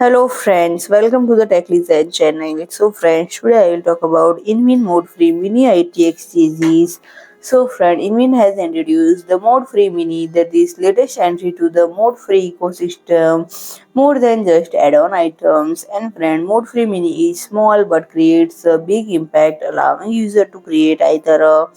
Hello friends, welcome to the Techly Zen channel. So friends, today I will talk about InWin ModFree Mini-ITX series. So friend, InWin has introduced the ModFree Mini, that is latest entry to the ModFree ecosystem, more than just add-on items. And friend, ModFree Mini is small but creates a big impact, allowing user to create either a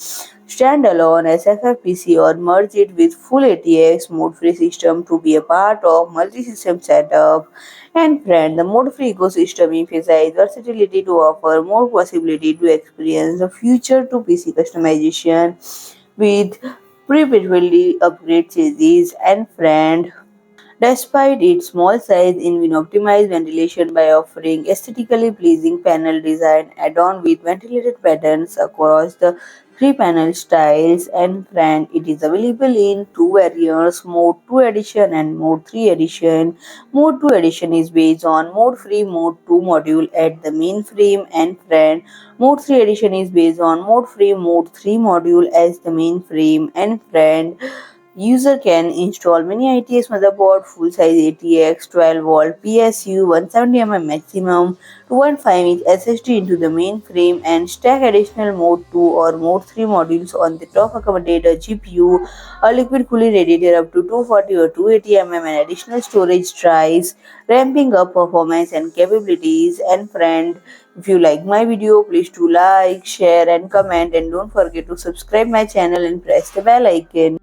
standalone SFF PC or merge it with full ATX ModFree system to be a part of multi-system setup. And friend, the ModFree ecosystem emphasizes versatility to offer more possibility to experience the future to PC customization with perpetually upgrade chassis. And friend, despite its small size, InWin optimized ventilation by offering aesthetically pleasing panel design adorned with ventilated patterns across the three panel styles. And friend, it is available in two variants, Mode 2 edition and Mode 3 edition. Mode 2 edition is based on ModFree Mode 2 module at the main frame. And friend, Mode 3 edition is based on ModFree Mode 3 module as the main frame. And friend, user can install Mini-ITX motherboard, full-size ATX 12V PSU, 170 mm maximum, 2.5-inch SSD into the main frame, and stack additional Mode 2 or Mode 3 modules on the top, accommodate a GPU, a liquid cooling radiator up to 240 or 280 mm, and additional storage drives, ramping up performance and capabilities. And friend, if you like my video, please do like, share and comment, and don't forget to subscribe my channel and press the bell icon.